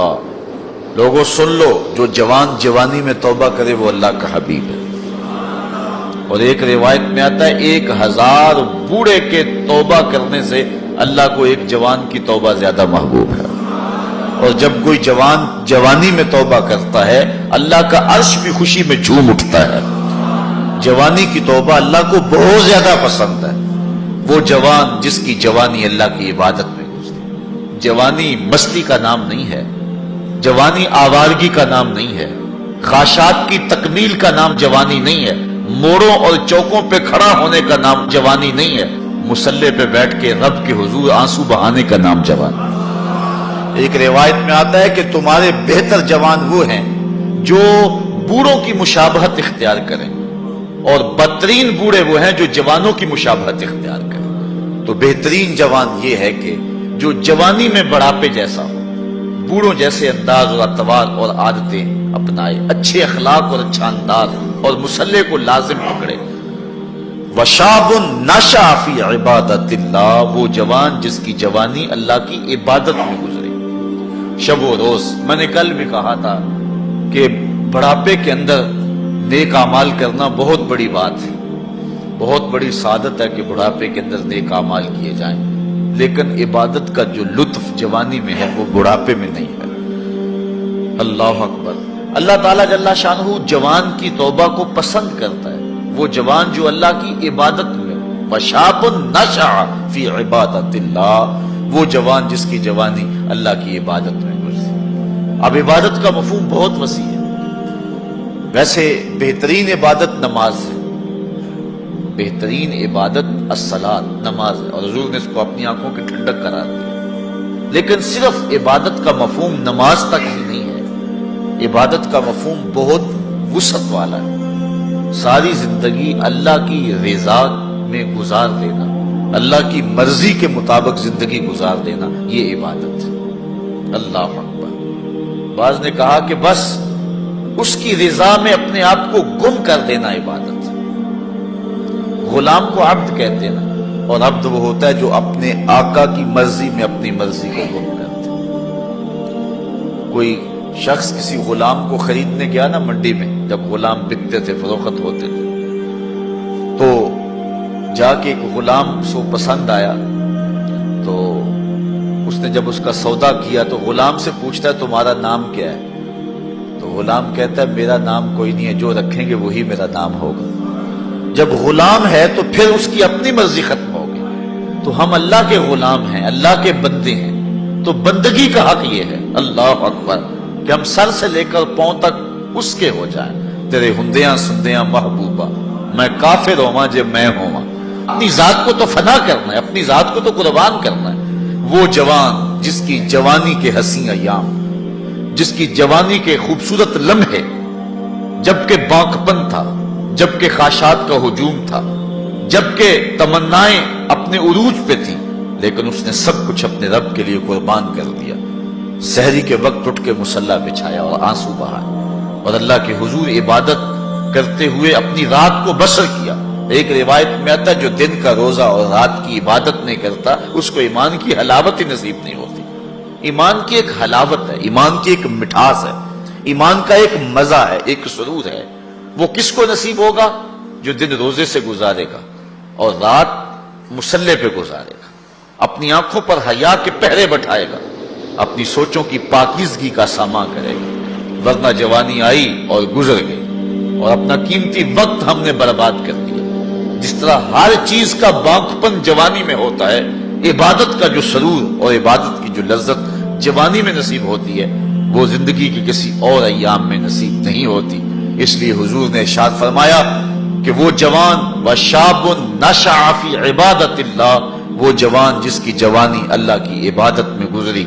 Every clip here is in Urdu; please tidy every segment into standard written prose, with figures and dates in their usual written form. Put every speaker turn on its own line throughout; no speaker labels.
اللہ، لوگوں سن لو، جو جوان جوانی میں توبہ کرے وہ اللہ کا حبیب ہے۔ اور ایک روایت میں آتا ہے 1000 بوڑھے کے توبہ کرنے سے اللہ کو ایک جوان کی توبہ زیادہ محبوب ہے۔ اور جب کوئی جوان جوانی میں توبہ کرتا ہے اللہ کا عرش بھی خوشی میں جھوم اٹھتا ہے۔ جوانی کی توبہ اللہ کو بہت زیادہ پسند ہے۔ وہ جوان جس کی جوانی اللہ کی عبادت میں گزری۔ جوانی مستی کا نام نہیں ہے، جوانی آوارگی کا نام نہیں ہے، خواہشات کی تکمیل کا نام جوانی نہیں ہے، موڑوں اور چوکوں پہ کھڑا ہونے کا نام جوانی نہیں ہے، مصلی پہ بیٹھ کے رب کے حضور آنسو بہانے کا نام جوانی۔ ایک روایت میں آتا ہے کہ تمہارے بہتر جوان وہ ہیں جو بوڑھوں کی مشابہت اختیار کریں، اور بدترین بوڑھے وہ ہیں جو جوانوں کی مشابہت اختیار کریں۔ تو بہترین جوان یہ ہے کہ جو جوانی میں بڑھاپے جیسا ہو، بوڑھوں جیسے انداز اور اطوار اور عادتیں اپنائے، اچھے اخلاق اور اچھا انداز اور مصلی کو لازم پکڑے۔ وشاب نشأ فی عبادت اللہ، وہ جوان جس کی جوانی اللہ کی عبادت میں گزری۔ شب و روز، میں نے کل بھی کہا تھا کہ بڑھاپے کے اندر نیک اعمال کرنا بہت بڑی بات ہے، بہت بڑی سعادت ہے کہ بڑھاپے کے اندر نیک اعمال کیے جائیں، لیکن عبادت کا جو لطف جوانی میں ہے وہ بڑھاپے میں نہیں ہے۔ اللہ اکبر۔ اللہ تعالیٰ جل شانہ جوان کی توبہ کو پسند کرتا ہے، وہ جوان جو اللہ کی عبادت میں، وشاب نشأ فی عبادت اللہ، وہ جوان جس کی جوانی اللہ کی عبادت میں گزری۔ اب عبادت کا مفہوم بہت وسیع ہے۔ ویسے بہترین عبادت نماز ہے، بہترین عبادت الصلاۃ، نماز ہے، اور حضور نے اس کو اپنی آنکھوں کی ٹھنڈک قرار دیا۔ لیکن صرف عبادت کا مفہوم نماز تک ہی نہیں ہے، عبادت کا مفہوم بہت وسعت والا ہے۔ ساری زندگی اللہ کی رضا میں گزار دینا، اللہ کی مرضی کے مطابق زندگی گزار دینا، یہ عبادت ہے۔ اللہ اکبر۔ بعض نے کہا کہ بس اس کی رضا میں اپنے آپ کو گم کر دینا عبادت ہے۔ غلام کو عبد کہتے ہیں نا، اور عبد وہ ہوتا ہے جو اپنے آقا کی مرضی میں اپنی مرضی کو گم کرتے ہیں۔ کوئی شخص کسی غلام کو خریدنے گیا نا منڈی میں، جب غلام بکتے تھے، فروخت ہوتے تھے، تو جا کے ایک غلام اس کو پسند آیا، تو اس نے جب اس کا سودا کیا تو غلام سے پوچھتا ہے تمہارا نام کیا ہے؟ تو غلام کہتا ہے میرا نام کوئی نہیں ہے، جو رکھیں گے وہی میرا نام ہوگا۔ جب غلام ہے تو پھر اس کی اپنی مرضی ختم ہوگی۔ تو ہم اللہ کے غلام ہیں، اللہ کے بندے ہیں، تو بندگی کا حق یہ ہے، اللہ اکبر، کہ ہم سر سے لے کر پاؤں تک اس کے ہو جائیں۔ تیرے ہندیاں سندیاں محبوبہ، میں کافر ہوواں جے میں ہوواں۔ اپنی ذات کو تو فنا کرنا ہے، اپنی ذات کو تو قربان کرنا ہے۔ وہ جوان جس کی جوانی کے حسین ایام، جس کی جوانی کے خوبصورت لمحے، جبکہ بانکپن تھا، جبکہ خواہشات کا ہجوم تھا، جبکہ تمنائیں اپنے عروج پہ تھیں، لیکن اس نے سب کچھ اپنے رب کے لیے قربان کر دیا۔ سحری کے وقت اٹھ کے مصلی بچھایا اور آنسو بہائے، اور اللہ کے حضور عبادت کرتے ہوئے اپنی رات کو بسر کیا۔ ایک روایت میں آتا ہے جو دن کا روزہ اور رات کی عبادت نہیں کرتا اس کو ایمان کی حلاوت ہی نصیب نہیں ہوتی۔ ایمان کی ایک حلاوت ہے، ایمان کی ایک مٹھاس ہے، ایمان کا ایک مزہ ہے، ایک سرور ہے۔ وہ کس کو نصیب ہوگا؟ جو دن روزے سے گزارے گا اور رات مصلی پہ گزارے گا، اپنی آنکھوں پر حیا کے پہرے بٹھائے گا، اپنی سوچوں کی پاکیزگی کا سامان کرے گا۔ ورنہ جوانی آئی اور گزر گئی، اور اپنا قیمتی وقت ہم نے برباد کر دیا۔ جس طرح ہر چیز کا بانکپن جوانی میں ہوتا ہے، عبادت کا جو سرور اور عبادت کی جو لذت جوانی میں نصیب ہوتی ہے وہ زندگی کے کسی اور ایام میں نصیب نہیں ہوتی۔ اس لیے حضور نے ارشاد فرمایا کہ وہ جوان وشاب نشأ فی عبادت اللہ، وہ جوان جس کی جوانی اللہ کی عبادت میں گزری،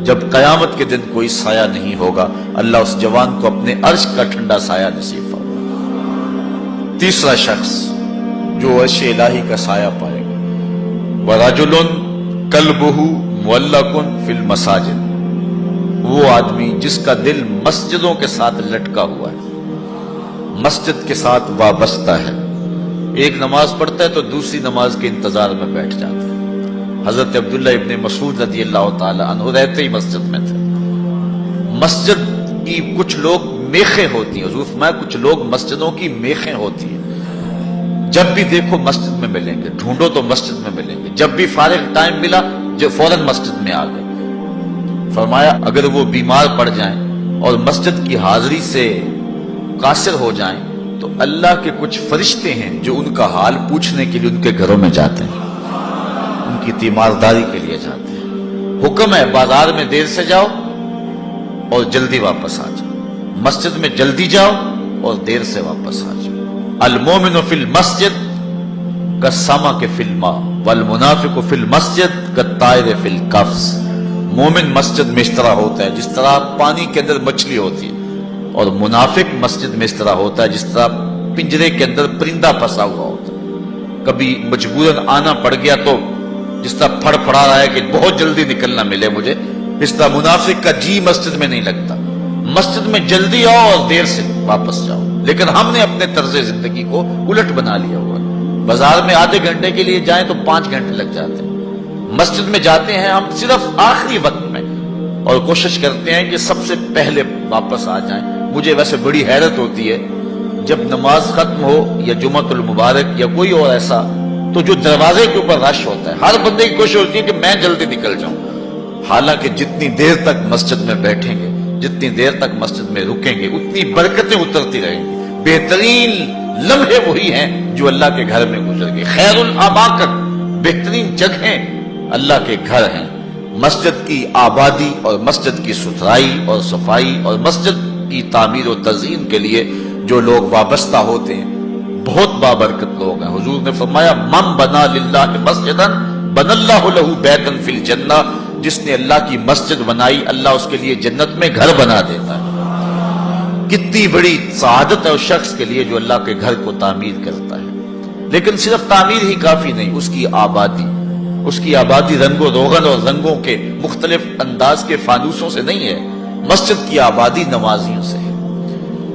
جب قیامت کے دن کوئی سایہ نہیں ہوگا، اللہ اس جوان کو اپنے عرش کا ٹھنڈا سایہ نصیب فرمائے۔ تیسرا شخص جو عرش الہی کا سایہ پائے گا، وَرَجُلٌ قَلْبُهُ مُعَلَّقٌ فِي الْمَسَاجِدِ، وہ آدمی جس کا دل مسجدوں کے ساتھ لٹکا ہوا ہے، مسجد کے ساتھ وابستہ ہے، ایک نماز پڑھتا ہے تو دوسری نماز کے انتظار میں بیٹھ جاتا ہے۔ حضرت عبداللہ ابن مسعود رضی اللہ تعالی عنہ رہتے ہی مسجد میں تھے، مسجد کی کچھ لوگ میخیں ہوتی ہیں، حضور فرمایا کچھ لوگ مسجدوں کی میخیں ہوتی ہیں، جب بھی دیکھو مسجد میں ملیں گے، ڈھونڈو تو مسجد میں ملیں گے، جب بھی فارغ ٹائم ملا جو فوراً مسجد میں آ گئے۔ فرمایا اگر وہ بیمار پڑ جائیں اور مسجد کی حاضری سے قاصر ہو جائیں تو اللہ کے کچھ فرشتے ہیں جو ان کا حال پوچھنے کے لیے ان کے گھروں میں جاتے ہیں، ان کی تیمارداری کے لیے جاتے ہیں۔ حکم ہے بازار میں دیر سے جاؤ اور جلدی واپس آ جاؤ، مسجد میں جلدی جاؤ اور دیر سے واپس آ جاؤ۔ المومن فی المسجد کالسمک فی الماء والمنافق فی المسجد کالطائر فی القفص۔ مومن مسجد میں اس طرح ہوتا ہے جس طرح پانی کے اندر مچھلی ہوتی ہے، اور منافق مسجد میں اس طرح ہوتا ہے جس طرح پنجرے کے اندر پرندہ پھنسا ہوا ہوتا ہے، کبھی مجبوراً آنا پڑ گیا تو جس طرح پھڑ پھڑا رہا ہے کہ بہت جلدی نکلنا ملے مجھے، اس طرح منافق کا جی مسجد میں نہیں لگتا۔ مسجد میں جلدی آؤ اور دیر سے واپس جاؤ، لیکن ہم نے اپنے طرز زندگی کو الٹ بنا لیا ہوا ہے۔ بازار میں آدھے گھنٹے کے لیے جائیں تو 5 گھنٹے لگ جاتے ہیں، مسجد میں جاتے ہیں ہم صرف آخری وقت میں اور کوشش کرتے ہیں کہ سب سے پہلے واپس آ جائیں۔ مجھے ویسے بڑی حیرت ہوتی ہے جب نماز ختم ہو یا جمعۃ المبارک یا کوئی اور ایسا، تو جو دروازے کے اوپر رش ہوتا ہے ہر بندے کی کوشش ہوتی ہے کہ میں جلدی نکل جاؤں، حالانکہ جتنی دیر تک مسجد میں بیٹھیں گے، جتنی دیر تک مسجد میں رکیں گے، اتنی برکتیں اترتی رہیں گی۔ بہترین لمحے وہی ہیں جو اللہ کے گھر میں گزر گئے۔ خیر الاماکن، بہترین جگہیں اللہ کے گھر ہیں۔ مسجد کی آبادی اور مسجد کی ستھرائی اور صفائی اور مسجد کی تعمیر و تزئین کے لیے جو لوگ وابستہ ہوتے ہیں بہت بابرکت لوگ ہیں۔ حضور نے فرمایا من بنا للہ مسجدا بن اللہ لہ بیتا فی الجنہ، جس نے اللہ کی مسجد بنائی اللہ اس کے لیے جنت میں گھر بنا دیتا ہے۔ کتنی بڑی سعادت ہے اس شخص کے لیے جو اللہ کے گھر کو تعمیر کرتا ہے۔ لیکن صرف تعمیر ہی کافی نہیں، اس کی آبادی رنگ و روغن اور رنگوں کے مختلف انداز کے فانوسوں سے نہیں ہے، مسجد کی آبادی نمازیوں سے ہے۔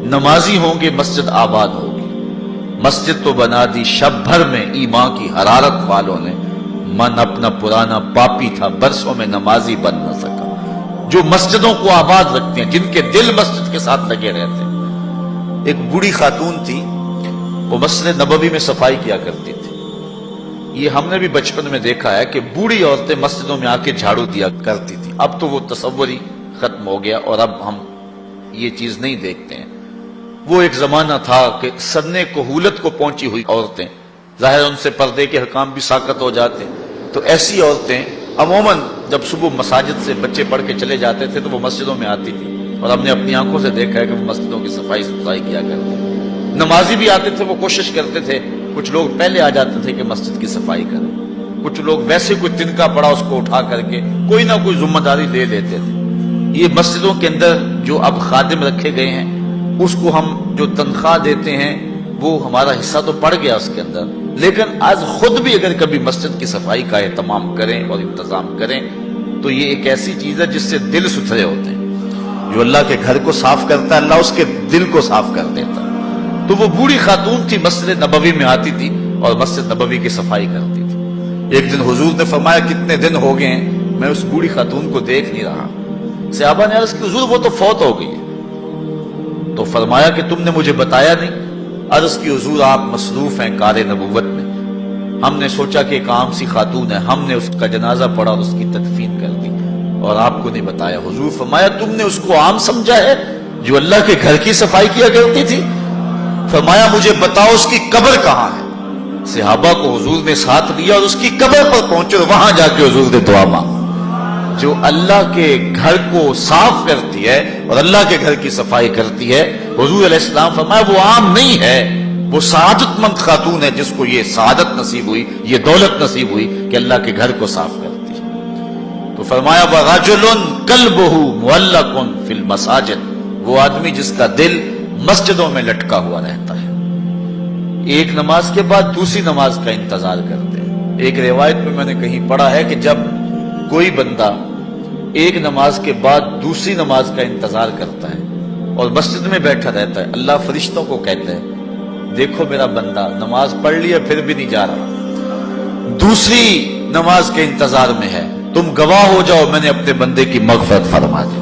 نمازی ہوں گے مسجد آباد ہوگی۔ مسجد تو بنا دی شب بھر میں ایمان کی حرارت والوں نے، من اپنا پرانا پاپی تھا برسوں میں نمازی بن نہ سکا۔ جو مسجدوں کو آباد رکھتے ہیں، جن کے دل مسجد کے ساتھ لگے رہتے ہیں۔ ایک بوڑھی خاتون تھی، وہ مسجد نبوی میں صفائی کیا کرتی تھی۔ یہ ہم نے بھی بچپن میں دیکھا ہے کہ بوڑھی عورتیں مسجدوں میں آ کے جھاڑو دیا کرتی تھی۔ اب تو وہ تصور ہی ختم ہو گیا اور اب ہم یہ چیز نہیں دیکھتے ہیں۔ وہ ایک زمانہ تھا کہ سنِ کہولت کو پہنچی ہوئی عورتیں، ظاہر ان سے پردے کے حکام بھی ساقط ہو جاتے ہیں، تو ایسی عورتیں عموماً جب صبح مساجد سے بچے پڑھ کے چلے جاتے تھے تو وہ مسجدوں میں آتی تھی، اور ہم نے اپنی آنکھوں سے دیکھا ہے کہ وہ مسجدوں کی صفائی ستھرائی کیا کرتے تھے۔ نمازی بھی آتے تھے، وہ کوشش کرتے تھے، کچھ لوگ پہلے آ جاتے تھے کہ مسجد کی صفائی کریں، کچھ لوگ ویسے کوئی تنکا پڑا اس کو اٹھا کر کے کوئی نہ کوئی ذمہ داری لے لیتے تھے۔ یہ مسجدوں کے اندر جو اب خادم رکھے گئے ہیں، اس کو ہم جو تنخواہ دیتے ہیں وہ ہمارا حصہ تو پڑ گیا اس کے اندر، لیکن آج خود بھی اگر کبھی مسجد کی صفائی کا اہتمام کریں اور انتظام کریں تو یہ ایک ایسی چیز ہے جس سے دل ستھرے ہوتے ہیں۔ جو اللہ کے گھر کو صاف کرتا ہے اللہ اس کے دل کو صاف کر دیتا ہے۔ تو وہ بوڑھی خاتون تھی، مسجد نبوی میں آتی تھی اور مسجد نبوی کی صفائی کرتی تھی۔ ایک دن حضور نے فرمایا کتنے دن ہو گئے ہیں میں اس بوڑھی خاتون کو دیکھ نہیں رہا۔ صحابہ نے عرض کی حضور وہ تو فوت ہو گئی ہے۔ تو فرمایا کہ تم نے مجھے بتایا نہیں؟ عرض کی حضور آپ مصروف ہیں کار نبوت میں، ہم نے سوچا کہ ایک عام سی خاتون ہے، ہم نے اس کا جنازہ پڑھا اور اس کی تدفین کر دی اور آپ کو نہیں بتایا۔ حضور فرمایا تم نے اس کو عام سمجھا ہے جو اللہ کے گھر کی صفائی کیا کرتی تھی؟ فرمایا مجھے بتاؤ اس کی قبر کہاں ہے؟ صحابہ کو حضور نے ساتھ لیا اور اس کی قبر پر پہنچے اور وہاں جا کے حضور نے دعا مانگی۔ جو اللہ کے گھر کو صاف کرتی ہے اور اللہ کے گھر کی صفائی کرتی ہے، حضور علیہ السلام فرمایا وہ عام نہیں ہے، وہ سعادت مند خاتون ہے جس کو یہ سعادت نصیب ہوئی، یہ دولت نصیب ہوئی کہ اللہ کے گھر کو صاف کرتی ہے۔ تو فرمایا وَرَجُلٌ قَلْبُهُ مُعَلَّقٌ فِي الْمَسَاجِدِ، وہ آدمی جس کا دل مسجدوں میں لٹکا ہوا رہتا ہے، ایک نماز کے بعد دوسری نماز کا انتظار کرتے ہیں۔ ایک روایت میں میں نے کہیں پڑھا ہے کہ جب کوئی بندہ ایک نماز کے بعد دوسری نماز کا انتظار کرتا ہے اور مسجد میں بیٹھا رہتا ہے، اللہ فرشتوں کو کہتا ہے دیکھو میرا بندہ نماز پڑھ لیا پھر بھی نہیں جا رہا، دوسری نماز کے انتظار میں ہے، تم گواہ ہو جاؤ میں نے اپنے بندے کی مغفرت فرما دی۔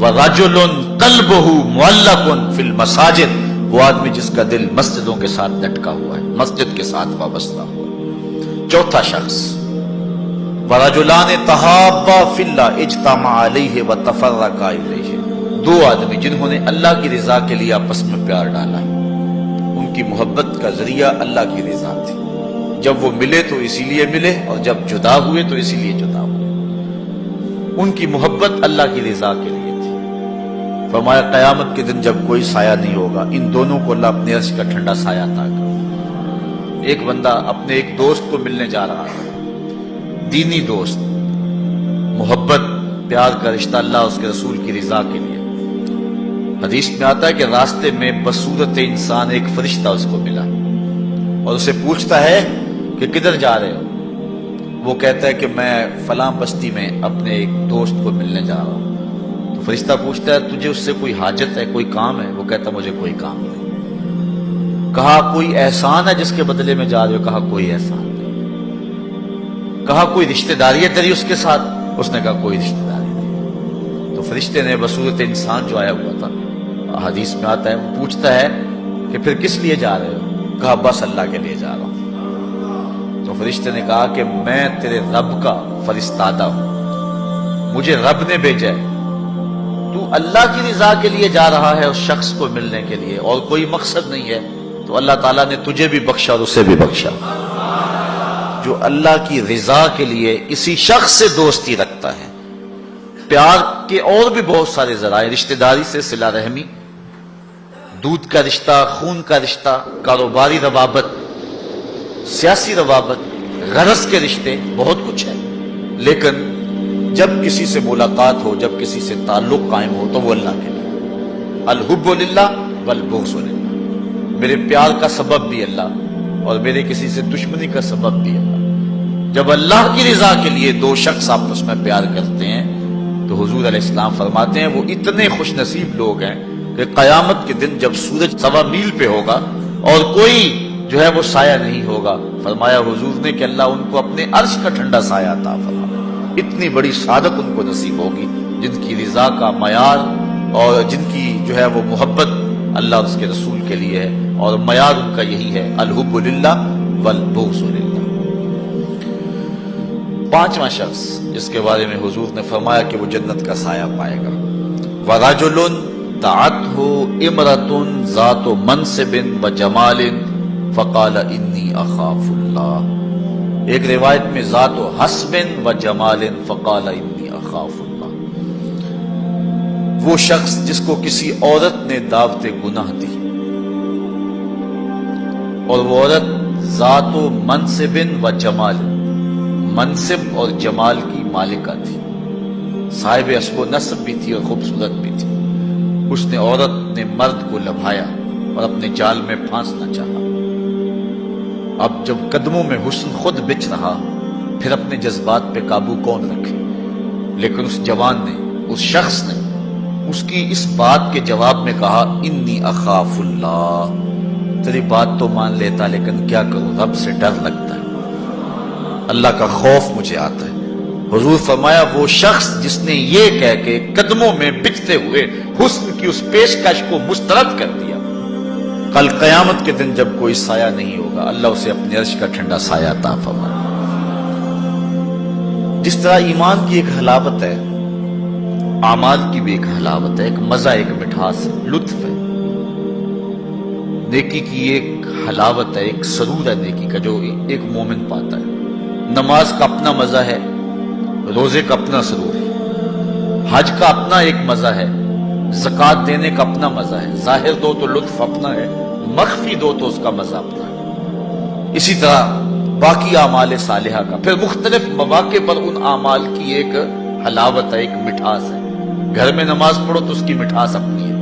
وَرَجُلٌ قَلْبُهُ مُعَلَّقٌ فِي الْمَسَاجِدِ، وہ آدمی جس کا دل مسجدوں کے ساتھ لٹکا ہوا ہے، مسجد کے ساتھ وابستہ ہوا۔ چوتھا شخص وَرَجُلَانِ تَحَابَّا فِي اللَّهِ اجْتَمَعَا عَلَيْهِ وَتَفَرَّقَا إِلَيْهِ، دو آدمی جنہوں نے اللہ کی رضا کے لیے آپس میں پیار ڈالا، ان کی محبت کا ذریعہ اللہ کی رضا تھی۔ جب وہ ملے تو اسی لیے ملے، اور جب جدا ہوئے تو اسی لیے جدا ہوئے۔ ان کی محبت اللہ کی رضا کے لیے تھی۔ فرمایا قیامت کے دن جب کوئی سایہ نہیں ہوگا، ان دونوں کو اللہ اپنے عرش کا ٹھنڈا سایہ عطا کرے۔ ایک بندہ اپنے ایک دوست کو ملنے جا رہا ہے، دینی دوست، محبت پیار کا رشتہ اللہ اس کے رسول کی رضا کے لیے۔ حدیث میں آتا ہے کہ راستے میں بصورت انسان ایک فرشتہ اس کو ملا اور اسے پوچھتا ہے کہ کدھر جا رہے ہو؟ وہ کہتا ہے کہ میں فلاں بستی میں اپنے ایک دوست کو ملنے جا رہا ہوں۔ تو فرشتہ پوچھتا ہے تجھے اس سے کوئی حاجت ہے، کوئی کام ہے؟ وہ کہتا مجھے کوئی کام نہیں۔ کہا کوئی احسان ہے جس کے بدلے میں جا رہے ہو؟ کہا کوئی احسان نہیں۔ کہا کوئی رشتہ داری ہے تیری اس کے ساتھ؟ اس نے کہا کوئی رشتہ داری نہیں۔ تو فرشتے نے بصورت انسان جو آیا ہوا تھا، حدیث میں آتا ہے، وہ پوچھتا ہے کہ پھر کس لیے جا رہے ہو؟ کہا بس اللہ کے لیے جا رہا ہوں۔ تو فرشتے نے کہا کہ میں تیرے رب کا فرستادہ ہوں، مجھے رب نے بھیجا ہے، تو اللہ کی رضا کے لیے جا رہا ہے اس شخص کو ملنے کے لیے، اور کوئی مقصد نہیں ہے، تو اللہ تعالیٰ نے تجھے بھی بخشا اور اسے بھی بخشا۔ جو اللہ کی رضا کے لیے اسی شخص سے دوستی رکھتا ہے۔ پیار کے اور بھی بہت سارے ذرائع، رشتہ داری سے صلہ رحمی، دودھ کا رشتہ، خون کا رشتہ، کاروباری روابط، سیاسی روابط، غرض کے رشتے، بہت کچھ ہے۔ لیکن جب کسی سے ملاقات ہو، جب کسی سے تعلق قائم ہو، تو وہ اللہ کے لیے۔ الحب للہ والبغض للہ، میرے پیار کا سبب بھی اللہ اور میرے کسی سے دشمنی کا سبب بھی اللہ۔ جب اللہ کی رضا کے لیے دو شخص آپس میں پیار کرتے ہیں تو حضور علیہ السلام فرماتے ہیں وہ اتنے خوش نصیب لوگ ہیں کہ قیامت کے دن جب سورج 1.25 میل پہ ہوگا اور کوئی جو ہے وہ سایہ نہیں ہوگا، فرمایا حضور نے کہ اللہ ان کو اپنے عرش کا ٹھنڈا سایہ عطا فرمائے۔ اتنی بڑی سعادت ان کو نصیب ہوگی جن کی رضا کا معیار اور جن کی جو ہے وہ محبت اللہ اور اس کے رسول کے لیے ہے، اور معیار ان کا یہی ہے، الحب للہ والبغض للہ۔ پانچواں شخص جس کے بارے میں حضور نے فرمایا کہ وہ جنت کا سایہ پائے گا، وَرَجُلٌ دَعَتْهُ امْرَأَةٌ ذَاتُ مَنْصِبٍ وَجَمَالٍ فَقَالَ إِنِّي أَخَافُ اللَّهَ، ایک روایت میں ذات و حسب و جمال فقال انی اخاف اللہ، وہ شخص جس کو کسی عورت نے دعوت گناہ دی اور وہ عورت ذات و منصب و جمال، منصب اور جمال کی مالکہ تھی، صاحب اسب و نسب بھی تھی اور خوبصورت بھی تھی۔ اس نے عورت نے مرد کو لبھایا اور اپنے جال میں پھانسنا چاہا۔ اب جب قدموں میں حسن خود بچ رہا، پھر اپنے جذبات پہ قابو کون رکھے؟ لیکن اس جوان نے، اس شخص نے اس کی اس بات کے جواب میں کہا انی اخاف اللہ، تیری بات تو مان لیتا لیکن کیا کروں، رب سے ڈر لگتا ہے، اللہ کا خوف مجھے آتا ہے۔ حضور فرمایا وہ شخص جس نے یہ کہہ کے قدموں میں بچتے ہوئے حسن کی اس پیشکش کو مسترد کر دیا، کل قیامت کے دن جب کوئی سایہ نہیں ہوگا، اللہ اسے اپنے عرش کا ٹھنڈا سایہ عطا فرمائے۔ جس طرح ایمان کی ایک حلاوت ہے، اعمال کی بھی ایک حلاوت ہے، ایک مزہ، ایک مٹھاس ہے، لطف ہے، نیکی کی ایک حلاوت ہے، ایک سرور ہے نیکی کا جو ایک مومن پاتا ہے۔ نماز کا اپنا مزہ ہے، روزے کا اپنا سرور ہے، حج کا اپنا ایک مزہ ہے، زکوٰۃ دینے کا اپنا مزہ ہے، ظاہر دو تو لطف اپنا ہے، مخفی دو تو اس کا مزہ اپنا ہے۔ اسی طرح باقی اعمال صالحہ کا پھر مختلف مواقع پر ان اعمال کی ایک حلاوت ہے، ایک مٹھاس ہے۔ گھر میں نماز پڑھو تو اس کی مٹھاس اپنی ہے،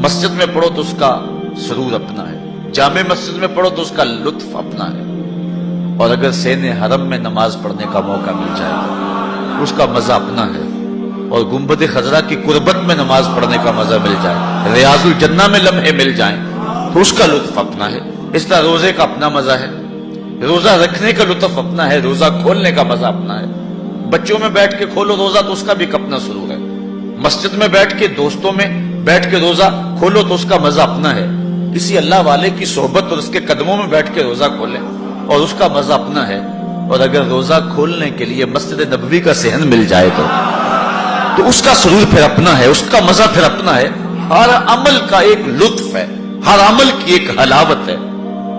مسجد میں پڑھو تو اس کا سرور اپنا ہے، جامع مسجد میں پڑھو تو اس کا لطف اپنا ہے، اور اگر سین حرم میں نماز پڑھنے کا موقع مل جائے اس کا مزہ اپنا ہے، اور گنبد خضرا کی قربت میں نماز پڑھنے کا مزہ مل جائے، ریاض الجنہ میں لمحے مل جائیں تو اس کا لطف اپنا ہے۔ اس طرح روزے کا اپنا مزہ ہے، روزہ رکھنے کا لطف اپنا ہے، روزہ کھولنے کا مزہ اپنا ہے۔ بچوں میں بیٹھ کے کھولو روزہ تو اس کا بھی ایک اپنا سرور ہے، مسجد میں بیٹھ کے دوستوں میں بیٹھ کے روزہ کھولو تو اس کا مزہ اپنا ہے، کسی اللہ والے کی صحبت اور اس کے قدموں میں بیٹھ کے روزہ کھولیں اور اس کا مزہ اپنا ہے، اور اگر روزہ کھولنے کے لیے مسجد نبوی کا صحن مل جائے تو اس کا سرور پھر اپنا ہے، اس کا مزہ پھر اپنا ہے۔ ہر عمل کا ایک لطف ہے، ہر عمل کی ایک حلاوت ہے،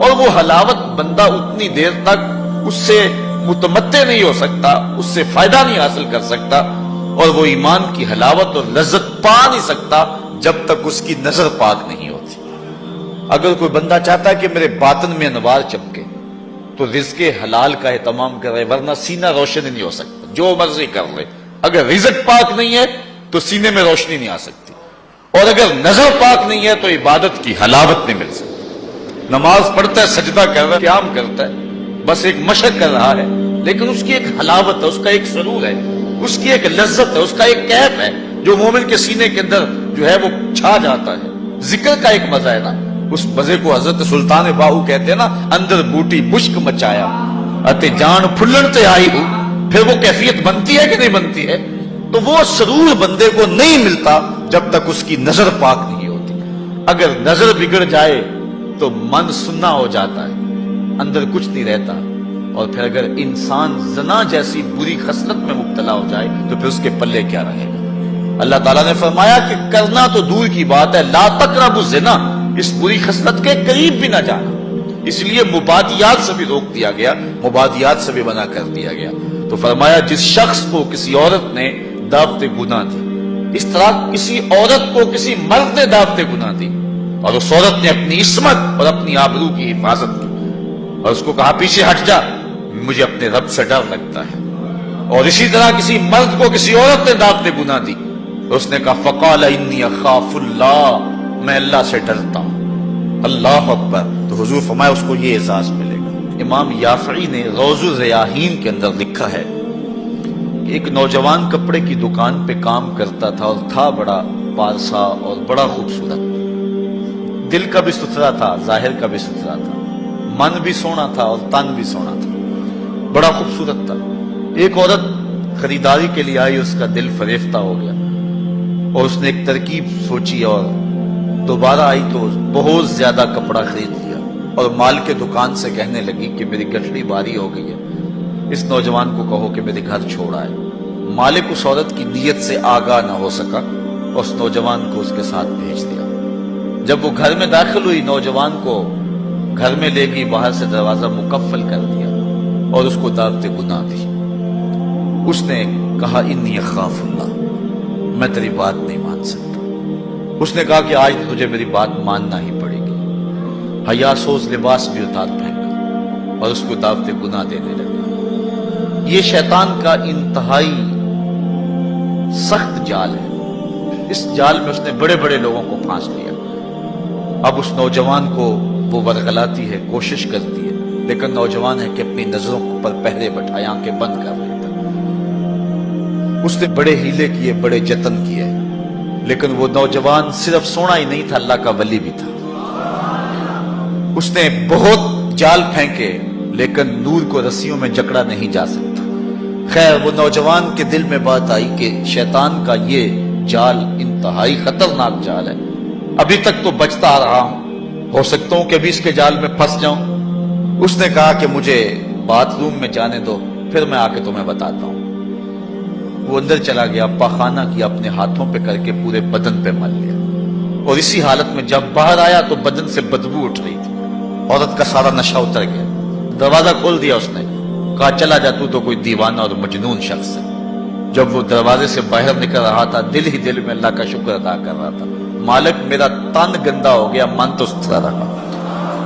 اور وہ حلاوت بندہ اتنی دیر تک اس سے متمتع نہیں ہو سکتا، اس سے فائدہ نہیں حاصل کر سکتا، اور وہ ایمان کی حلاوت اور لذت پا نہیں سکتا جب تک اس کی نظر پاک نہیں ہوتی۔ اگر کوئی بندہ چاہتا ہے کہ میرے باطن میں انوار چمکے تو رزق حلال کا اہتمام کرے، ورنہ سینہ روشن نہیں ہو سکتا، جو مرضی کر لے، اگر رزق پاک نہیں ہے تو سینے میں روشنی نہیں آ سکتی، اور اگر نظر پاک نہیں ہے تو عبادت کی حلاوت نہیں مل سکتی۔ نماز پڑھتا ہے، سجدہ کر رہا ہے، قیام کرتا ہے، بس ایک مشق کر رہا ہے، لیکن اس کی ایک حلاوت ہے، اس کا ایک سرور ہے، اس کی ایک لذت ہے، اس کا ایک کیف ہے جو مومن کے سینے کے اندر جو ہے وہ چھا جاتا ہے۔ ذکر کا ایک مزہ ہے نا، اس مزے کو حضرت سلطان باہو کہتے ہیں نا، اندر بوٹی مشک مچایا اتے جان پھلن تے آئی ہو، پھر وہ کیفیت بنتی ہے کہ نہیں بنتی ہے؟ تو وہ سرور بندے کو نہیں ملتا جب تک اس کی نظر پاک نہیں ہوتی۔ اگر نظر بگڑ جائے تو من سننا ہو جاتا ہے، اندر کچھ نہیں رہتا، اور پھر اگر انسان زنا جیسی بری خصلت میں مبتلا ہو جائے تو پھر اس کے پلے کیا رہے گا؟ اللہ تعالیٰ نے فرمایا کہ کرنا تو دور کی بات ہے، لا تقربوا الزنا، اس بری خصلت کے قریب بھی نہ جانا۔ اس لیے مبادیات سے بھی روک دیا گیا، مبادیات سے بھی منع کر دیا گیا۔ تو فرمایا جس شخص کو کسی عورت نے دعوت گناہ دی، اس طرح کسی عورت کو کسی مرد نے دعوت گناہ دی، اور اس عورت نے اپنی عصمت اور اپنی آبرو کی حفاظت کی، اور اس کو کہا پیچھے ہٹ جا، مجھے اپنے رب سے ڈر لگتا ہے، اور اسی طرح کسی مرد کو کسی عورت نے دعوت گناہ دی، اس نے کہا فقال انی اخاف اللہ، میں اللہ سے ڈرتا ہوں۔ اللہ اکبر۔ تو حضور فرمایا اس کو یہ اعزاز ملے گا۔ امام یافعی نے روض الریاحین کے اندر لکھا ہے کہ ایک نوجوان کپڑے کی دکان پہ کام کرتا تھا، اور تھا بڑا پارسا اور بڑا خوبصورت، دل کا بھی ستھرا تھا، ظاہر کا بھی ستھرا تھا، من بھی سونا تھا اور تن بھی سونا تھا، بڑا خوبصورت تھا۔ ایک عورت خریداری کے لیے آئی، اس کا دل فریفتہ ہو گیا، اور اس نے ایک ترکیب سوچی، اور دوبارہ آئی تو بہت زیادہ کپڑا خرید لیا، اور مال کے دکان سے کہنے لگی کہ میری گٹھڑی باری ہو گئی ہے، اس نوجوان کو کہو کہ میرے گھر چھوڑ آئے۔ مالک اس عورت کی نیت سے آگاہ نہ ہو سکا، اور اس نوجوان کو اس کے ساتھ بھیج دیا۔ جب وہ گھر میں داخل ہوئی، نوجوان کو گھر میں لے گئی، باہر سے دروازہ مقفل کر دیا، اور اس کو دعوت گناہ دی۔ اس نے کہا انی اخاف اللہ، میں تیری بات نہیں مان سکتا۔ اس نے کہا کہ آج تجھے میری بات ماننا ہی پڑے گی۔ حیا سوز لباس بھی اتار پھینکا اور اس کو دعوت گناہ دینے لگا۔ یہ شیطان کا انتہائی سخت جال ہے، اس جال میں اس نے بڑے بڑے لوگوں کو پھانس لیا۔ اب اس نوجوان کو وہ ورغلاتی ہے، کوشش کرتی ہے، لیکن نوجوان ہے کہ اپنی نظروں پر پہرے بٹھائے، آنکھیں بند کر لیتا۔ اس نے بڑے ہیلے کیے، بڑے جتن کیے، لیکن وہ نوجوان صرف سونا ہی نہیں تھا، اللہ کا ولی بھی تھا۔ اس نے بہت جال پھینکے، لیکن نور کو رسیوں میں جکڑا نہیں جا سکتا۔ خیر، وہ نوجوان کے دل میں بات آئی کہ شیطان کا یہ جال انتہائی خطرناک جال ہے، ابھی تک تو بچتا آ رہا ہوں، ہو سکتا ہوں کہ ابھی اس کے جال میں پھنس جاؤں۔ اس نے کہا کہ مجھے باتھ روم میں جانے دو، پھر میں آ کے تمہیں بتاتا ہوں۔ وہ اندر چلا گیا، پاخانہ کیا، اپنے ہاتھوں پہ کر کے پورے بدن پہ مل لیا، اور اسی حالت میں جب باہر آیا تو بدن سے بدبو اٹھ رہی تھی، عورت کا سارا نشہ اتر گیا۔ دروازہ کھول دیا اس نے، کہا چلا جا، تو کوئی دیوانہ اور مجنون شخص ہے۔ جب وہ دروازے سے باہر نکل رہا تھا، دل ہی دل میں اللہ کا شکر ادا کر رہا تھا، مالک میرا تن گندا ہو گیا، من تو ستھرا رہا۔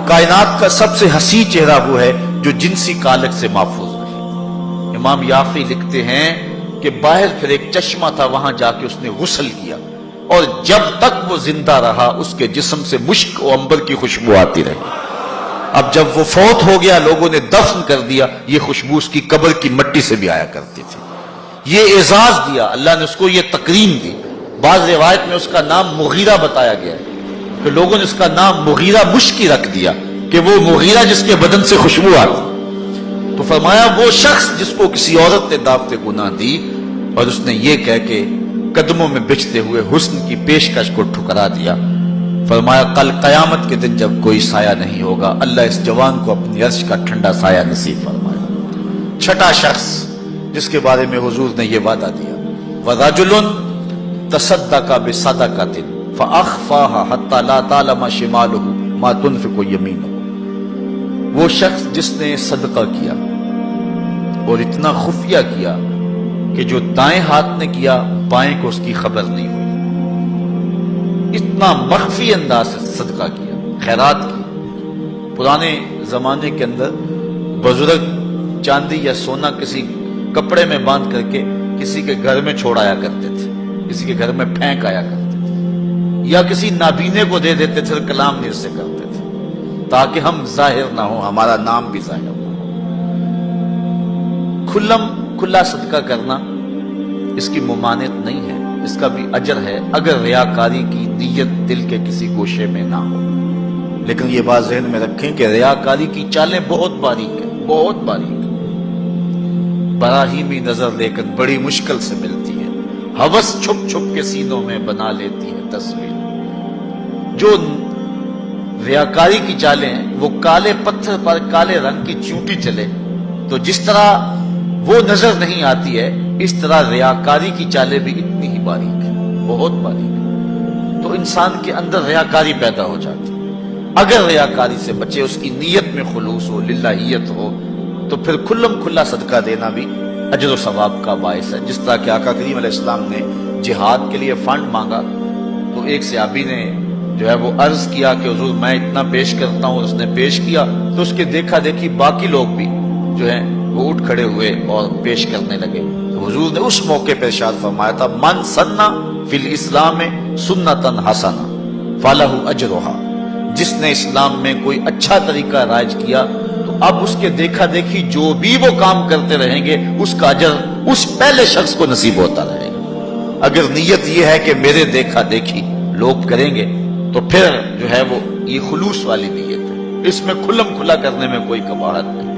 کائنات کا سب سے حسین چہرہ وہ ہے جو جنسی کالک سے محفوظ رہے۔ امام یافعی لکھتے ہیں کہ باہر پھر ایک چشمہ تھا، وہاں جا کے اس نے غسل کیا، اور جب تک وہ زندہ رہا اس کے جسم سے مشک و عنبر کی خوشبو آتی رہی۔ اب جب وہ فوت ہو گیا، لوگوں نے دفن کر دیا، یہ خوشبو اس کی قبر کی مٹی سے بھی آیا کرتی تھی۔ یہ اعزاز دیا اللہ نے، اس کو یہ تکریم دی۔ بعض روایت میں اس کا نام مغیرہ بتایا گیا ہے، کہ لوگوں نے اس کا نام مغیرہ مشکی رکھ دیا، کہ وہ مغیرہ جس کے بدن سے خوشبو آتی۔ تو فرمایا وہ شخص جس کو کسی عورت نے دعوت گناہ دی، اور اس نے یہ کہہ کے قدموں میں بچھتے ہوئے حسن کی پیشکش کو ٹھکرا دیا. فرمایا کل قیامت کے دن جب کوئی سایہ نہیں ہوگا اللہ اس جوان کو اپنی عرش کا ٹھنڈا سایہ نصیب فرمائے. چھٹا شخص جس کے بارے میں حضور نے یہ وعدہ دیا وَرَجُلٌ تَصَدَّقَ بِصَدَقَةٍ فَأَخْفَاهَا حَتَّى لَا تَعْلَمَ شِمَالُهُ مَا تُنْفِقُ يَمِينُهُ. وہ شخص جس نے صدقہ کیا اور اتنا خفیہ کیا کہ جو دائیں ہاتھ نے کیا بائیں کو اس کی خبر نہیں ہوئی. اتنا مخفی انداز سے صدقہ کیا، خیرات کی. پرانے زمانے کے اندر بزرگ چاندی یا سونا کسی کپڑے میں باندھ کر کے کسی کے گھر میں چھوڑ آیا کرتے تھے، کسی کے گھر میں پھینک آیا کرتے تھے، یا کسی نابینے کو دے دیتے تھے، کلام نیر سے کرتے تھے تاکہ ہم ظاہر نہ ہو، ہمارا نام بھی ظاہر نہ ہو. کھلا صدقہ کرنا اس کی ممانعت نہیں ہے، اس کا بھی اجر ہے اگر ریاکاری کی نیت دل کے کسی گوشے میں نہ ہو. لیکن یہ بات ذہن میں رکھیں کہ ریاکاری کی چالیں بہت باریک ہیں، بہت باریک. براہیمی نظر لیکن بڑی مشکل سے ملتی ہے. ہوس چھپ چھپ کے سینوں میں بنا لیتی ہے تصویر. جو ریاکاری کی چالیں ہیں وہ کالے پتھر پر کالے رنگ کی چونٹی چلے تو جس طرح وہ نظر نہیں آتی ہے، اس طرح ریاکاری کی چالیں بھی اتنی ہی باریک ہیں، بہت باریک ہیں. تو انسان کے اندر ریاکاری پیدا ہو جاتی ہے. اگر ریاکاری سے بچے، اس کی نیت میں خلوص ہو، للہیت ہو، تو پھر کھلا صدقہ دینا بھی اجر و ثواب کا باعث ہے. جس طرح کہ آقا کریم علیہ السلام نے جہاد کے لیے فنڈ مانگا تو ایک صحابی نے جو ہے وہ عرض کیا کہ حضور میں اتنا پیش کرتا ہوں. اس نے پیش کیا تو اس کے دیکھا دیکھی باقی لوگ بھی جو ہیں وہ اٹھ کھڑے ہوئے اور پیش کرنے لگے. تو حضور نے اس موقع پہ ارشاد فرمایا تھا من سنہ فی الاسلام سنتن حسنہ فلہ اجرہا. جس نے اسلام میں کوئی اچھا طریقہ رائج کیا تو اب اس کے دیکھا دیکھی جو بھی وہ کام کرتے رہیں گے اس کا اجر اس پہلے شخص کو نصیب ہوتا رہے گا. اگر نیت یہ ہے کہ میرے دیکھا دیکھی لوگ کریں گے تو پھر جو ہے وہ یہ خلوص والی نیت ہے، اس میں کھلا کرنے میں کوئی قباحت نہیں.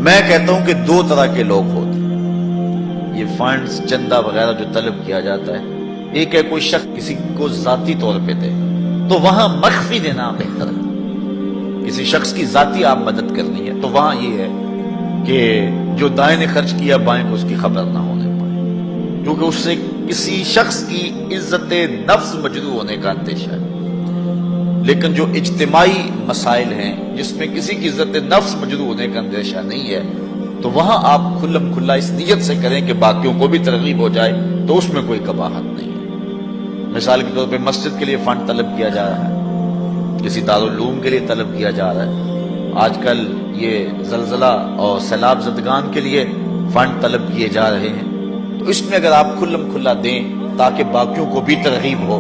میں کہتا ہوں کہ دو طرح کے لوگ ہوتے ہیں یہ فنڈز چندہ وغیرہ جو طلب کیا جاتا ہے. ایک ہے کوئی شخص کسی کو ذاتی طور پہ دے تو وہاں مخفی دینا بہتر ہے. کسی شخص کی ذاتی آپ مدد کرنی ہے تو وہاں یہ ہے کہ جو دائیں نے خرچ کیا بائیں کو اس کی خبر نہ ہونے پائے، کیونکہ اس سے کسی شخص کی عزت نفس مجروح ہونے کا اندیشہ ہے. لیکن جو اجتماعی مسائل ہیں جس میں کسی کی عزت نفس مجروح ہونے کا اندیشہ نہیں ہے تو وہاں آپ کھلا اس نیت سے کریں کہ باقیوں کو بھی ترغیب ہو جائے تو اس میں کوئی قباحت نہیں ہے. مثال کے طور پہ مسجد کے لیے فنڈ طلب کیا جا رہا ہے، کسی دارالعلوم کے لیے طلب کیا جا رہا ہے. آج کل یہ زلزلہ اور سیلاب زدگان کے لیے فنڈ طلب کیے جا رہے ہیں. تو اس میں اگر آپ کھلا دیں تاکہ باقیوں کو بھی ترغیب ہو،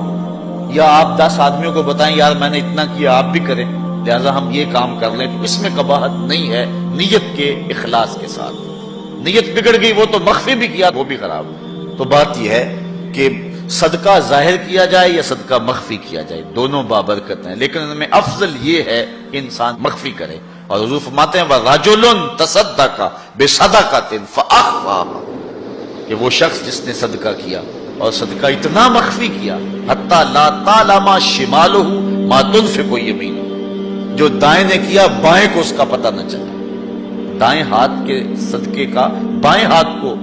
یا آپ 10 آدمیوں کو بتائیں یار میں نے اتنا کیا آپ بھی کریں لہذا ہم یہ کام کر لیں، تو اس میں قباحت نہیں ہے نیت کے اخلاص کے ساتھ. نیت بگڑ گئی وہ تو مخفی بھی کیا وہ بھی خراب. تو بات یہ ہے کہ صدقہ ظاہر کیا جائے یا صدقہ مخفی کیا جائے دونوں بابرکت ہیں، لیکن ان میں افضل یہ ہے کہ انسان مخفی کرے. اور حضور فرماتے ہیں وَرَجُلٌ تَصَدَّقَ بِصَدَقَةٍ فَأَخْفَاهَا کہ وہ شخص جس نے صدقہ کیا اور صدقہ اتنا مخفی کیا حتیٰ لا تعلم شمالہ ما تنفق یمینہ، جو دائیں نے کیا بائیں کو اس کا پتہ نہ چلا. دائیں ہاتھ کے صدقے کا بائیں ہاتھ کو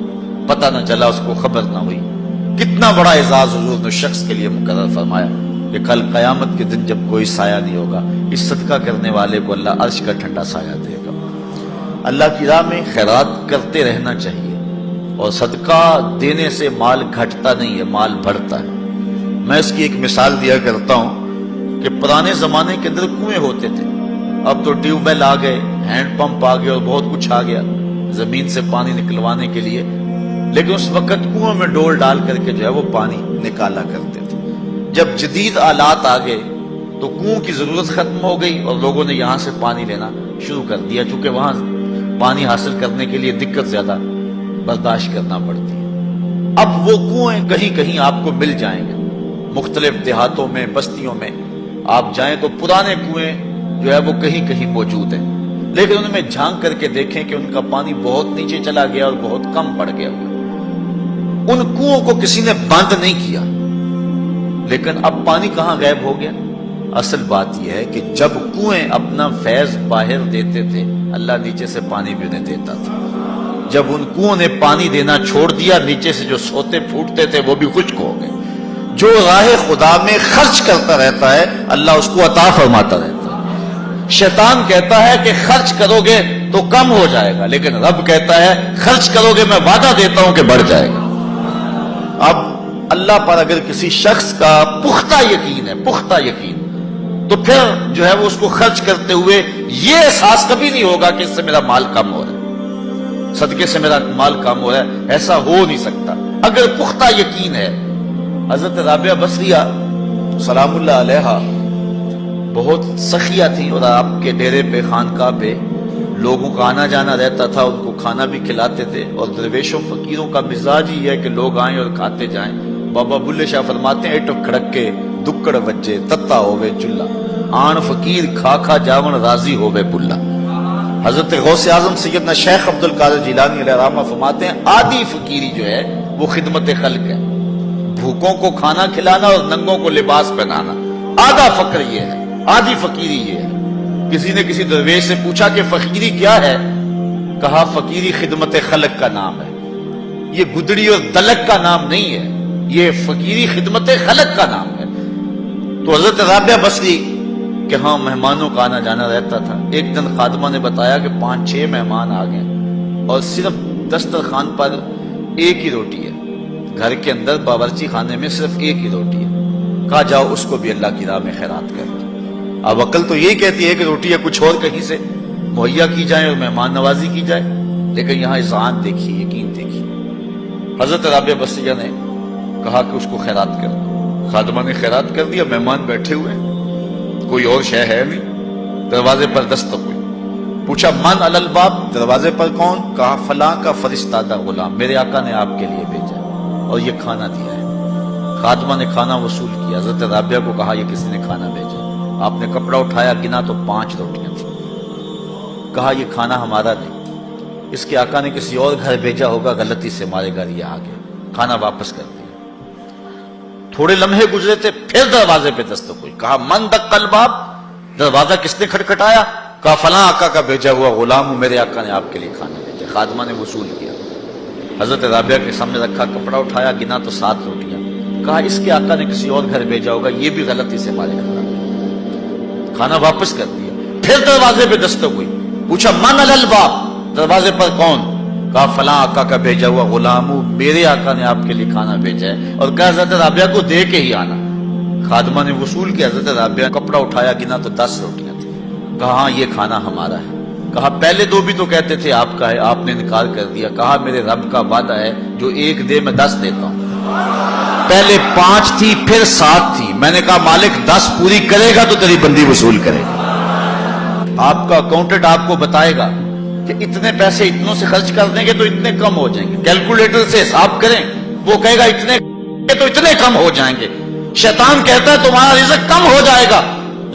پتہ نہ چلا، اس کو خبر نہ ہوئی. کتنا بڑا اعزاز حضور نے شخص کے لیے مقرر فرمایا کہ کل قیامت کے دن جب کوئی سایہ نہیں ہوگا اس صدقہ کرنے والے کو اللہ عرش کا ٹھنڈا سایہ دے گا. اللہ کی راہ میں خیرات کرتے رہنا چاہیے، اور صدقہ دینے سے مال گھٹتا نہیں ہے، مال بڑھتا ہے. میں اس کی ایک مثال دیا کرتا ہوں کہ پرانے زمانے کے اندر کنویں ہوتے تھے، اب تو ٹیوب ویل آ گئے، ہینڈ پمپ آ گئے اور بہت کچھ آ گیا زمین سے پانی نکلوانے کے لیے. لیکن اس وقت کنویں میں ڈول ڈال کر کے جو ہے وہ پانی نکالا کرتے تھے. جب جدید آلات آ گئے تو کنویں کی ضرورت ختم ہو گئی اور لوگوں نے یہاں سے پانی لینا شروع کر دیا، چونکہ وہاں پانی حاصل کرنے کے لیے دقت زیادہ برداشت کرنا پڑتی ہے. اب وہ کنویں کہیں کہیں آپ کو مل جائیں گے، مختلف دیہاتوں میں بستیوں میں آپ جائیں تو پرانے کنویں جو ہے وہ کہیں کہیں موجود ہیں، لیکن ان میں جھانک کر کے دیکھیں کہ ان کا پانی بہت نیچے چلا گیا اور بہت کم پڑ گیا ہوا. ان کنووں کو کسی نے بند نہیں کیا، لیکن اب پانی کہاں غائب ہو گیا؟ اصل بات یہ ہے کہ جب کنویں اپنا فیض باہر دیتے تھے اللہ نیچے سے پانی بھی انہیں دیتا تھا، جب ان کنووں نے پانی دینا چھوڑ دیا نیچے سے جو سوتے پھوٹتے تھے وہ بھی خشک ہو گئے۔ جو راہ خدا میں خرچ کرتا رہتا ہے اللہ اس کو عطا فرماتا رہتا ہے۔ شیطان کہتا ہے کہ خرچ کرو گے تو کم ہو جائے گا، لیکن رب کہتا ہے خرچ کرو گے میں وعدہ دیتا ہوں کہ بڑھ جائے گا۔ اب اللہ پر اگر کسی شخص کا پختہ یقین ہے، پختہ یقین، تو پھر جو ہے وہ اس کو خرچ کرتے ہوئے یہ احساس کبھی نہیں ہوگا کہ اس سے میرا مال کم ہو رہا ہے، صدقے سے میرا مال کم ہو رہا ہے، ایسا ہو نہیں سکتا اگر پختہ یقین ہے۔ حضرت رابعہ بصریہ سلام اللہ علیہا بہت سخیہ تھیں، اور آپ کے ڈیرے پہ خانقاہ پہ لوگوں کا آنا جانا رہتا تھا، ان کو کھانا بھی کھلاتے تھے، اور درویشوں فقیروں کا مزاج ہی ہے کہ لوگ آئیں اور کھاتے جائیں۔ بابا بلے شاہ فرماتے ہیں ایٹو کھڑک کے دکڑ وجے تتا ہوئے چلا، آن فقیر کھا کھا جاون راضی ہوئے بلا۔ حضرت غوث اعظم سیدنا شیخ عبد القادر جیلانی علیہ رحمہ فرماتے ہیں آدھی فقیری جو ہے وہ خدمت خلق ہے، بھوکوں کو کھانا کھلانا اور ننگوں کو لباس پہنانا، آدھا فقر یہ ہے، آدھی فقیری یہ ہے۔ کسی نے کسی درویش سے پوچھا کہ فقیری کیا ہے؟ کہا فقیری خدمت خلق کا نام ہے، یہ گدڑی اور دلک کا نام نہیں ہے، یہ فقیری خدمت خلق کا نام ہے۔ تو حضرت رابعہ بصری کہ ہاں مہمانوں کا آنا جانا رہتا تھا۔ ایک دن خادمہ نے بتایا کہ 5-6 مہمان آ گئے اور صرف دسترخوان پر ایک ہی روٹی ہے، گھر کے اندر باورچی خانے میں صرف ایک ہی روٹی ہے۔ کہا جاؤ اس کو بھی اللہ کی راہ میں خیرات کر دو۔ اب عقل تو یہی کہتی ہے کہ روٹی یا کچھ اور کہیں سے مہیا کی جائے اور مہمان نوازی کی جائے، لیکن یہاں اذعان دیکھیے، یقین دیکھیے۔ حضرت رابعہ بصریہ نے کہا کہ اس کو خیرات کر دو۔ خادمہ نے خیرات کر دیا، مہمان بیٹھے ہوئے، کوئی اور شے ہے نہیں۔ دروازے پر دستک ہوئی، پوچھا من علی الباب، دروازے پر کون؟ کہا فلاں کا فرستادہ غلام، میرے آقا نے آپ کے لیے بھیجا اور یہ کھانا دیا ہے۔ خادمہ نے کھانا وصول کیا، حضرت رابعہ کو کہا یہ کسی نے کھانا بھیجا۔ آپ نے کپڑا اٹھایا، گنا تو 5 روٹیاں تھیں۔ کہا یہ کھانا ہمارا نہیں، اس کے آقا نے کسی اور گھر بھیجا ہوگا، غلطی سے ہمارے گھر یہ آ گیا، کھانا واپس کر دیا۔ تھوڑے لمحے گزرے تھے، پھر دروازے پہ دستک ہوئی، کہا من دق الباب، دروازہ کس نے کھٹکھٹایا؟ کہا فلاں آقا کا بھیجا ہوا غلام ہوں، میرے آقا نے آپ کے لیے کھانا بھیجا۔ خادمہ نے وصول کیا، حضرت رابعہ کے سامنے رکھا، کپڑا اٹھایا، گنا تو 7 روٹیاں۔ کہا اس کے آقا نے کسی اور گھر بھیجا ہوگا، یہ بھی غلطی سے ہمارے گھر آ گیا، کھانا واپس کر دیا۔ پھر دروازے پہ دستک ہوئی، پوچھا من علی الباب، دروازے پر کون؟ کہا فلاں آقا کا بھیجا ہوا غلام ہوں، میرے آقا نے آپ کے لیے کھانا بھیجا ہے، اور کہا حضرت رابعہ کو دے کے ہی آنا۔ خادمہ نے وصول کیا، حضرت رابعہ کپڑا اٹھایا، گنا تو 10 روٹیاں تھیں۔ کہا ہاں یہ کھانا ہمارا ہے۔ کہا پہلے 2 بھی تو کہتے تھے آپ کا ہے، آپ نے انکار کر دیا۔ کہا میرے رب کا وعدہ ہے جو 1 دے میں 10 دیتا ہوں۔ پہلے 5 تھی، پھر 7 تھی، میں نے کہا مالک 10 پوری کرے گا تو تیری بندی وصول کرے گا۔ آپ کا اکاؤنٹنٹ آپ کو بتائے گا کہ اتنے پیسے اتنوں سے خرچ کر دیں گے تو اتنے کم ہو جائیں گے، کیلکولیٹر سے حساب کریں، وہ کہے گا اتنے تو اتنے کم ہو جائیں گے۔ شیطان کہتا ہے تمہارا رزق کم ہو جائے گا،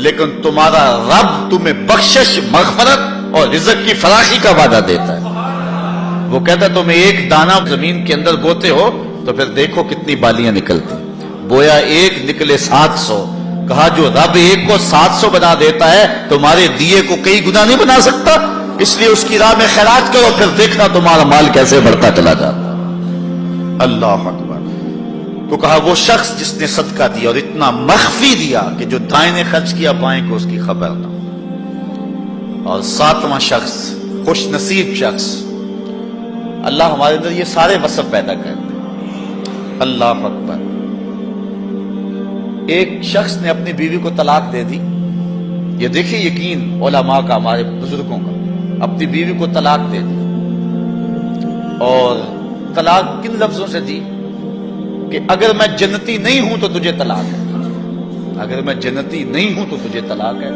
لیکن تمہارا رب تمہیں بخشش، مغفرت اور رزق کی فراخی کا وعدہ دیتا ہے۔ وہ کہتا ہے تمہیں 1 دانہ زمین کے اندر بوتے ہو تو پھر دیکھو کتنی بالیاں نکلتی، بویا 1 نکلے 700۔ کہا جو رب 1 کو 700 بنا دیتا ہے تمہارے دیے کو کئی گنا نہیں بنا سکتا، اس لیے اس کی راہ میں خیرات کرو، پھر دیکھنا تمہارا مال کیسے بڑھتا چلا جاتا۔ اللہ اکبر۔ تو کہا وہ شخص جس نے صدقہ دیا اور اتنا مخفی دیا کہ جو دائیں نے خرچ کیا بائیں کو اس کی خبر نہ ہو۔ اور 7واں شخص، خوش نصیب شخص، اللہ ہمارے اندر یہ سارے وصف پیدا کرتے ہیں۔ اللہ اکبر۔ ایک شخص نے اپنی بیوی کو طلاق دے دی، یہ دیکھیں یقین علماء کا، ہمارے بزرگوں کا، اپنی بیوی کو طلاق دے دی، اور طلاق کن لفظوں سے دی کہ اگر میں جنتی نہیں ہوں تو تجھے طلاق ہے، اگر میں جنتی نہیں ہوں تو تجھے طلاق ہے۔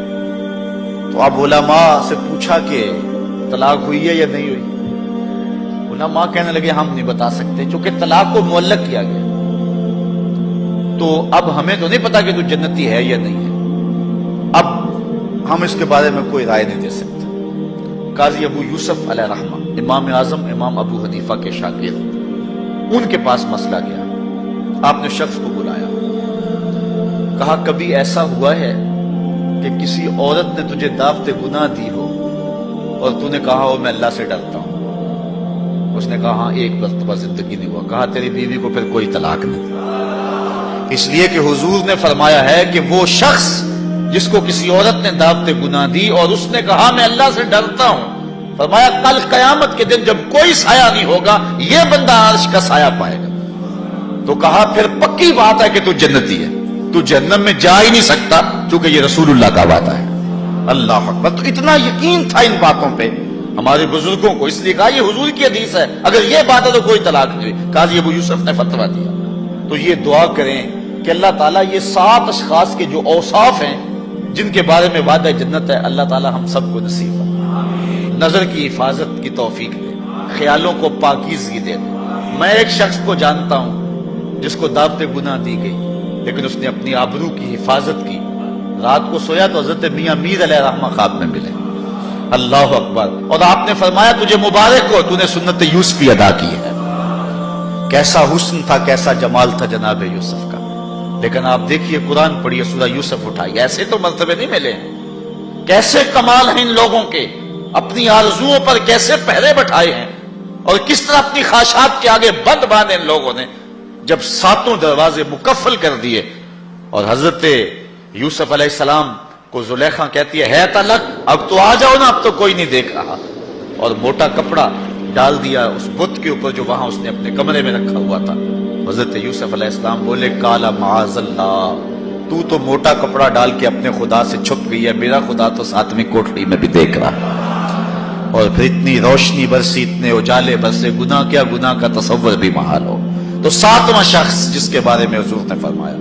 تو اب علماء سے پوچھا کہ طلاق ہوئی ہے یا نہیں ہوئی؟ علماء کہنے لگے ہم نہیں بتا سکتے، چونکہ طلاق کو معلق کیا گیا، تو اب ہمیں تو نہیں پتا کہ تو جنتی ہے یا نہیں ہے، اب ہم اس کے بارے میں کوئی رائے نہیں دے سکتے۔ قاضی ابو یوسف علیہ رحمہ، امام اعظم امام ابو حنیفہ کے شاگرد، ان کے پاس مسئلہ گیا. آپ نے شخص کو بلایا, کہا کبھی ایسا ہوا ہے کہ کسی عورت نے تجھے دعوت گناہ دی ہو اور تو نے کہا ہو میں اللہ سے ڈرتا ہوں؟ اس نے کہا ہاں ایک مرتبہ زندگی نہیں ہوا. کہا تیری بیوی کو پھر کوئی طلاق نہیں, اس لیے کہ حضور نے فرمایا ہے کہ وہ شخص جس کو کسی عورت نے دعوت گناہ دی اور اس نے کہا میں اللہ سے ڈرتا ہوں, فرمایا کل قیامت کے دن جب کوئی سایہ نہیں ہوگا یہ بندہ عرش کا سایہ پائے گا. تو کہا پھر پکی بات ہے کہ تو جنتی ہے, تو جہنم میں جا ہی نہیں سکتا چونکہ یہ رسول اللہ کا وعدہ ہے. اللہ اکبر. تو اتنا یقین تھا ان باتوں پہ ہمارے بزرگوں کو, اس لیے کہا یہ حضور کی حدیث ہے, اگر یہ بات ہے تو کوئی طلاق نہیں ہوئی. قاضی ابو یوسف نے فتویٰ دیا. تو یہ دعا کریں کہ اللہ تعالیٰ یہ 7 اشخاص کے جو اوصاف ہیں جن کے بارے میں وعدہ جنت ہے, اللہ تعالیٰ ہم سب کو نصیب فرمائے. نظر کی حفاظت کی توفیق دے, خیالوں کو پاکیزگی دے. میں ایک شخص کو جانتا ہوں جس کو دعوت گناہ دی گئی لیکن اس نے اپنی آبرو کی حفاظت کی. رات کو سویا تو حضرت میاں میر علیہ الرحمہ خواب میں ملے. اللہ اکبر. اور آپ نے فرمایا تجھے مبارک ہو, تو نے سنت یوسفی ادا کی ہے. کیسا حسن تھا, کیسا جمال تھا جناب یوسف کا. لیکن آپ دیکھیے قرآن پڑھیے, سورہ یوسف اٹھائی, ایسے تو مرتبے نہیں ملے. کیسے کمال ہیں ان لوگوں کے, اپنی آرزوؤں پر کیسے پہرے بٹھائے ہیں اور کس طرح اپنی خواہشات کے آگے بند باندھے ان لوگوں نے. جب 7 دروازے مکفل کر دیے اور حضرت یوسف علیہ السلام کو زلیخا کہتی ہے تلک, اب تو آ جاؤ نا, اب تو کوئی نہیں دیکھ رہا, اور موٹا کپڑا ڈال دیا اس بت کے اوپر جو وہاں اس نے اپنے کمرے میں رکھا ہوا تھا. حضرت یوسف علیہ السلام بولے کالا معاذ اللہ, تو موٹا کپڑا ڈال کے اپنے خدا سے چھپ گئی ہے, میرا خدا تو 7ویں کوٹڑی میں بھی دیکھ رہا. اور پھر اتنی روشنی برسی, اتنے اجالے برسے, گناہ کیا گناہ کا تصور بھی محال ہو. تو 7واں شخص جس کے بارے میں حضور نے فرمایا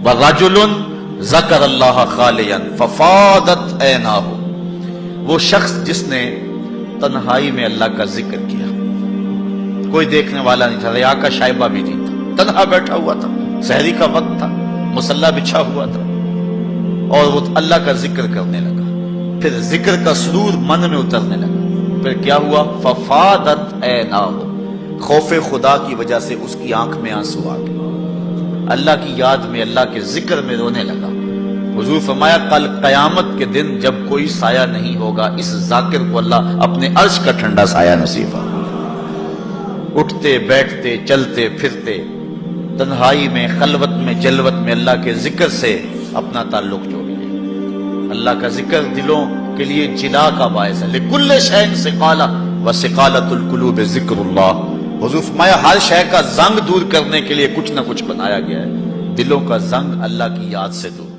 وَرَجُلٌ ذکر اللہ خالیا ففاضت عیناہ, وہ شخص جس نے تنہائی میں اللہ کا ذکر کیا, کوئی دیکھنے والا نہیں تھا, ریا کا شائبہ بھی نہیں تھا, تنہا بیٹھا ہوا تھا, سحری کا وقت تھا, مصلی بچھا ہوا تھا, اور وہ اللہ کا ذکر کرنے لگا. پھر ذکر کا سرور من میں اترنے لگا. پھر کیا ہوا, ففاضت عیناہ, خوف خدا کی وجہ سے اس کی آنکھ میں آنسو آ گئے, اللہ کی یاد میں, اللہ کے ذکر میں رونے لگا. حضور فرمایا کل قیامت کے دن جب کوئی سایہ نہیں ہوگا, اس ذاکر کو اللہ اپنے عرش کا ٹھنڈا سایہ نصیب فرمائے. اٹھتے بیٹھتے چلتے پھرتے تنہائی میں, خلوت میں, جلوت میں اللہ کے ذکر سے اپنا تعلق جوڑیے. اللہ کا ذکر دلوں کے لیے جلا کا باعث ہے. لکل شیء سقالہ وسقالۃ القلوب ذکر اللہ. حضور فرمایا ہر شے کا زنگ دور کرنے کے لیے کچھ نہ کچھ بنایا گیا ہے, دلوں کا زنگ اللہ کی یاد سے دور.